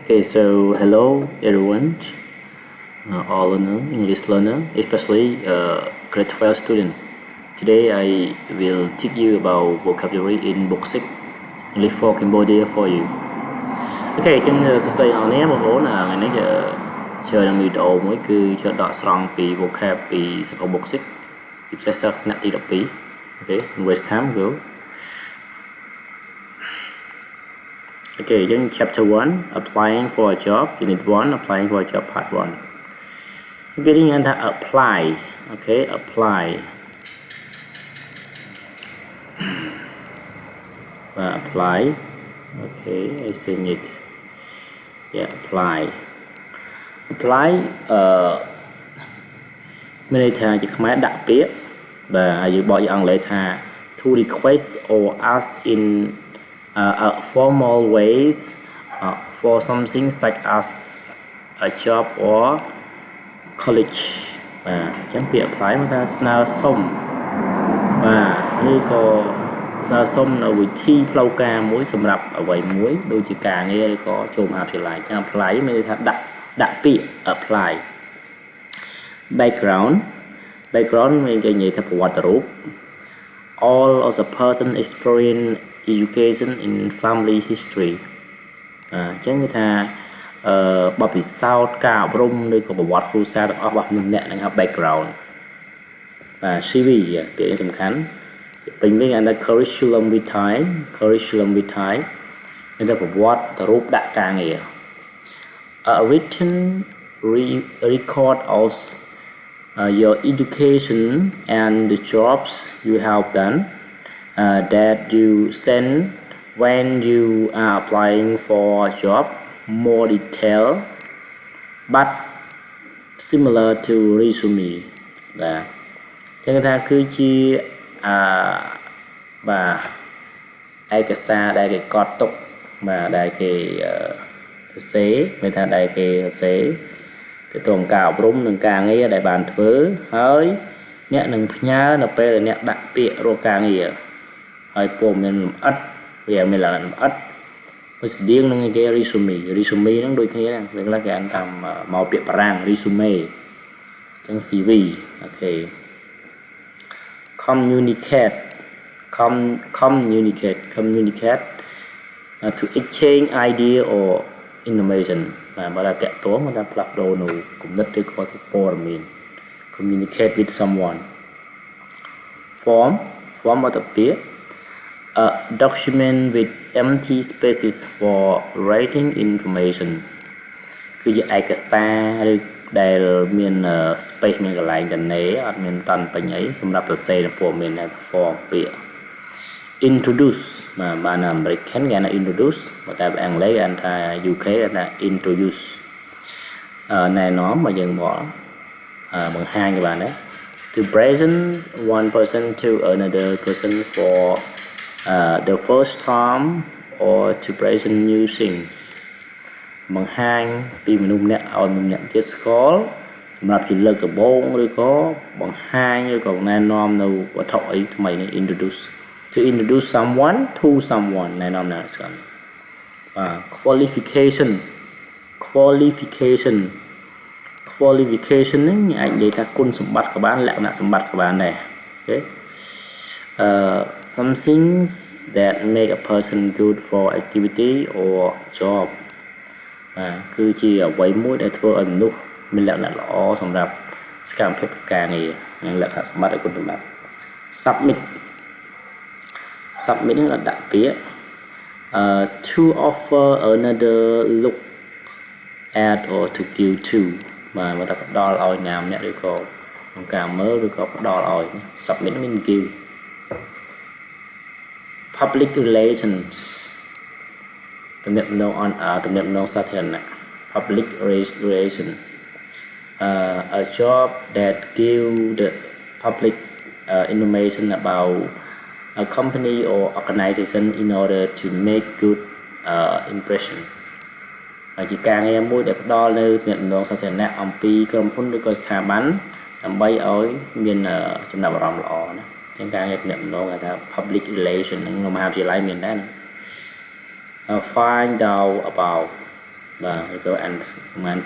Okay, so hello everyone, all learner, English learner, especially grade 12 student. Today I will teach you about vocabulary in book 6, English for Cambodia for you. Okay, chân số đây họ nè một hố là ngày nãy giờ chơi đang video mới cứ chơi đọ strong pi vocab pi sắp book 6, if sẽ sắc nặng tí đọc pi. Okay, waste time go. Okay, then chapter 1, applying for a job, unit 1, applying for a job, part 1. Beginning and apply, okay, apply. Apply, okay, I think it, yeah, apply. Apply, mình đây thà chỉ khmái đặt biết, và dự bỏ dạng lấy thà to request or ask in formal ways for something such as a job or college. Và chẳng bị apply mà ta sna sông và như có sna sông là vị thi plau ca muối sầm rập ở vậy muối đôi chỉ cả nghe có chôm hạt thì lại chẳng apply mới ta đặt bị apply. Background mình cái gì thật what group all of the person experience education in family history. Chứ người ta bảo bị sao cả rung nơi có bảo cru sa được bảo mình nè là background và CV cái tầm khán bình minh anh là curriculum vitae người ta bảo group đã cả nghề a written record of your education and the jobs you have done that you send when you are applying for a job, more detail but similar to resume. Và chúng ta cứ chia và ai cái xa đây cái cọt tục mà đây cái xế người ta đây cái xế cái tuồng cào rung đừng càng nghe đại bàn thứ hơi nhẹ đừng nhớ là pe là nhẹ đặc biệt rồi càng nghe hơi po mình ắt về mình là làm ắt với riêng là cái resume nó đôi khi này là cái anh làm màu biệt rang resume trong CV. Okay, communicate to exchange idea or information mà là kẹt tố mà ta plug đồ nụ cũng rất được có cái form communicate with someone. Form mà tập biết a document with empty spaces for writing information. Cứ như ai cái xa đây miền space miền cái lại gần đấy ở miền toàn bệnh ấy xong đọc là của miền này form bịa. Introduce mà bạn làm American nghe là introduce mà ta bạn lấy anh ta UK là introduce này nó mà dừng bỏ bằng hai các bạn đấy. To present one person to another person for the first time or to present new things. Bằng hai vì mình nung nẹt ở mình nhận tiết school mà chỉ lực ở bốn rồi có bằng hai rồi còn này nom đâu có thọ ấy mày này introduce. To introduce someone to someone này nom nào xong. Qualification ấy anh để ta kun sủng bát các bạn lẹ nạ sủng bát các bạn này. Okay. Some things that make a person good for activity or job. Cứ chỉ ở quấy mũi để thua ẩn nút mình lẹ nạ lõ xong đập scam phép cả nghề nên lẹ nạ sủng bát ở kun sủng bát. Submit là đặc biệt to offer another look at or to give to mà ta đo lòi nhàm nhẹ được có càng mới được có đo lòi submit mean give. Public relations tầm nhập nông sát thiền public relation a job that give the public information about a company or organization in order to make good impression. Chỉ càng nghe mua đẹp đo lên nhận nông sát thiền nè ông pi cầm phun được có thả bắn làm bay ối miền trong nào rộng lọ chẳng càng nghe nhận nông là public relation nó mà chỉ lại miền đó. Find out about và rồi and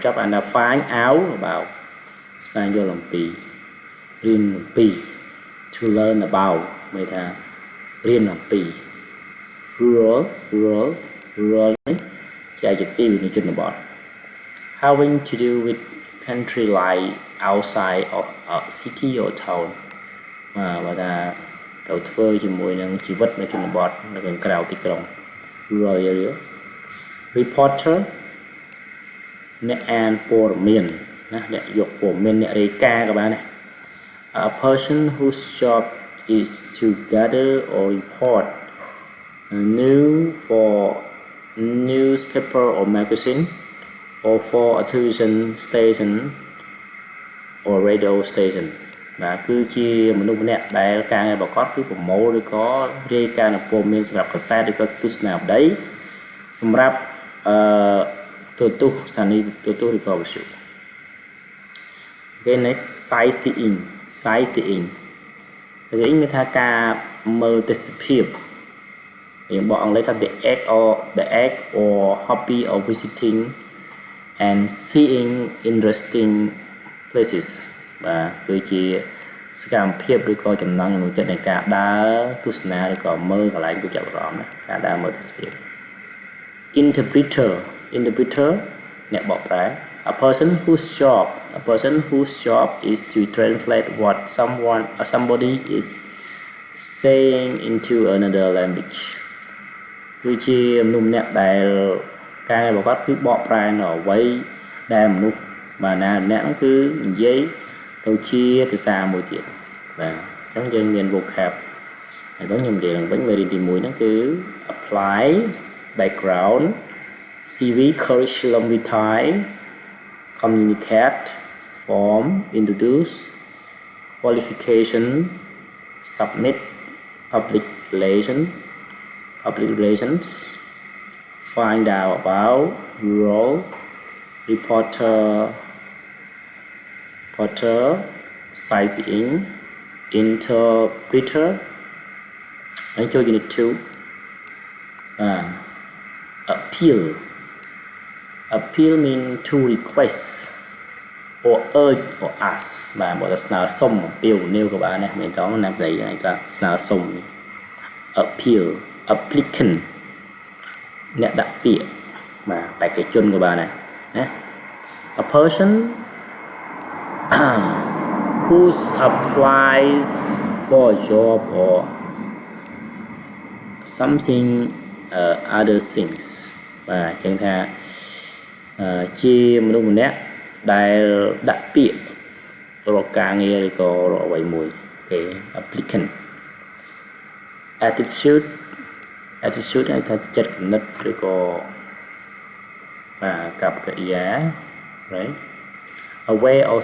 job and find out about find vô làm pi riêng làm pi to learn about người ta riêng làm pi rural ấy chạy trực tiếp như trên bọt having to do with country like outside of a city or town mà ta đầu thơ chỉ mùi năng chỉ vật nó trên bọt nó gần cào tí còng rural area reporter nè an for men nè dục của men nè rê ca các bạn này a person whose job is to gather or report news for newspaper or magazine or for a television station or radio station và cứ chia một lúc nè đại ca nghe bảo có cứ của mẫu rồi có rê ca là for men sắp có sai được có tu nào đấy sắp tôi sản đi tôi thì có một sự cái này sightseeing cái người ta ca mơ disappear những bọn lấy thành the act or hobby of visiting and seeing interesting places và cứ chỉ cảm phiếp được coi chấm năng một trận này cả đã tu sna được có mơ cả lại cũng chậm rõ này cả đã mơ disappear interpreter nè bỏ ra a person whose job is to translate what somebody is saying into another language cứ chi nôm nè đại ca bảo các cứ bỏ ra nó với đam nút mà nè cứ giấy tôi chia từ xa một chuyện và trong dân miền vocab hẹp có nhầm điện vẫn về đi mũi nó cứ apply background CV curriculum vitae communicate form introduce qualification submit public relations find out about role reporter sightseeing interpreter anh cho unit 2 appeal mean to request or urge or ask và một là nào xông appeal nêu các bạn này mình có làm gì này các nào xông appeal applicant nè đặc biệt mà bài cái chân của bạn này nhé a person who applies for a job or something other things và chẳng thà chia một lúc nét đại đặc biệt rồi càng nghe có rõ vậy mùi cái applicant attitude này ta chất cái nứt rồi có và cặp cái giá right a way of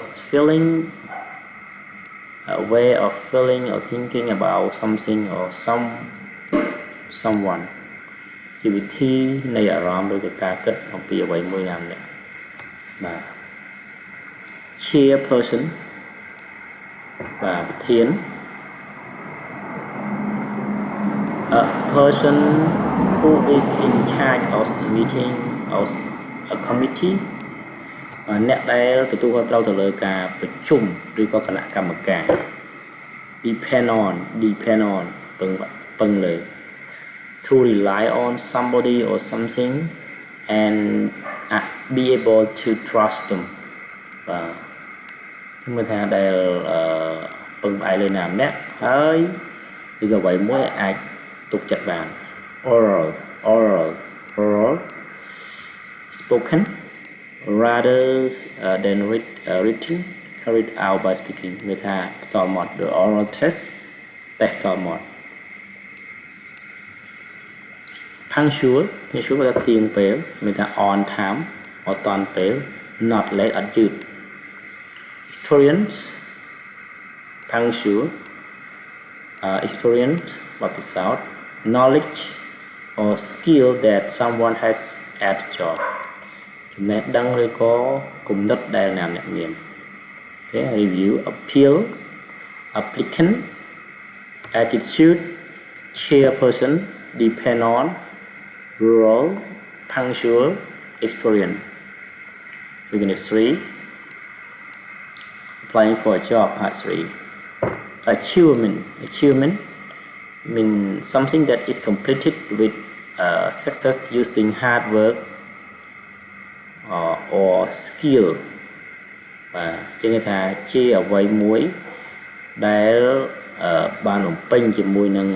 feeling or thinking about something or someone chỉ bị thi này ở rộng rồi cái ca kết học bia 70 năm nữa mà chairperson và thiến a person who is in charge of meeting of a committee và nét đây tụi tôi có trao từ lời cảประชุม หรือก็คณะกรรมการ depend on ปึงเลย to rely on somebody or something and be able to trust them và người ta đây pưng bài lời làm nét hơi thì giờ vậy mỗi ai tục chặt vàng oral spoken rather than written carried out by speaking người ta tò mò the oral test tò mò punctual người ta tiền bể người ta on time or toàn bể not late at dư experience punctual experience và without knowledge or skill that someone has at a job chúng ta đăng rồi có cùng đất đang làm nhận nghiệm okay, review appeal applicant attitude chairperson depend on rural punctual experience. Unit 3. Applying for a job, part 3. Achievement means something that is completed with success using hard work or skill. ជាងថាជាអ្វីមួយដែលបានបំពេញជាមួយនឹង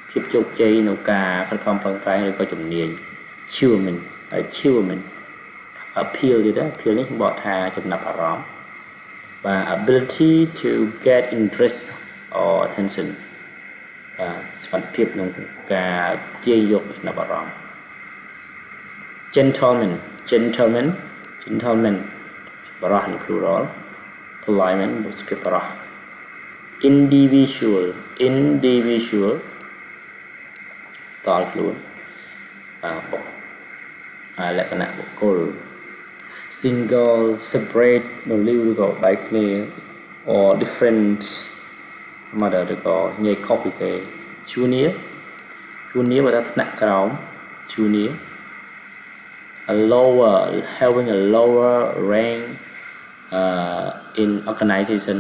ភាពជោគជ័យក្នុងការខិតខំប្រឹងប្រែងឬក៏ជំនាញ achievement appeal ទៀត appeal នេះបកថាចំណាប់អារម្មណ៍បាទ ability to get interest or attention សមត្ថភាពក្នុងការទាញយកចំណាប់អារម្មណ៍ gentleman បរិសុទ្ធ plural politeness បុស្តិបរិសុទ្ធ individual តល់ខ្លួនលក្ខណៈបុគ្គល single separate នៅលីវឬក៏បែកគ្នា or different មកដល់ឬក៏ញែកខុសពីគេ junior បើថាថ្នាក់ក្រោម junior having a lower rank in organization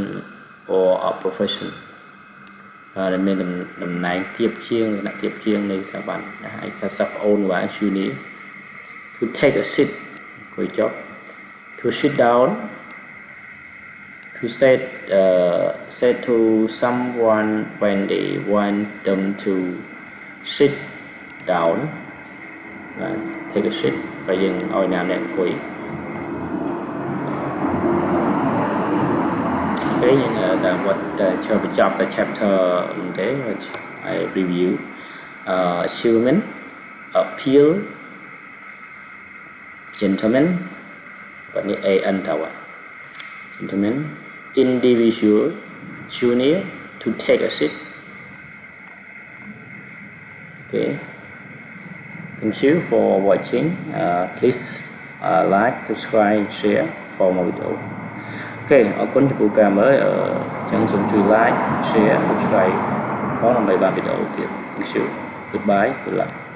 or a profession ដែលមានតំណែងទាបជាងលក្ខណៈទាបជាងនៃស្ថាប័នហើយថាសប្អូនว่า junior to take a seat គួយចុះ to sit down to say to someone when they want them to sit down take a seat បើយើងឲ្យណាម្នាក់អង្គុយOkay, what the chapter okay, which I review achievement, appeal, gentleman, but the A and tower. Gentleman, individual, junior, to take a seat. Okay. Thank you for watching. Please like, subscribe, share for more video. Ok, ở kênh của ca mới chẳng dùng chui like, share, subscribe có làm bài video tiếp. Thank you. Goodbye. Good luck.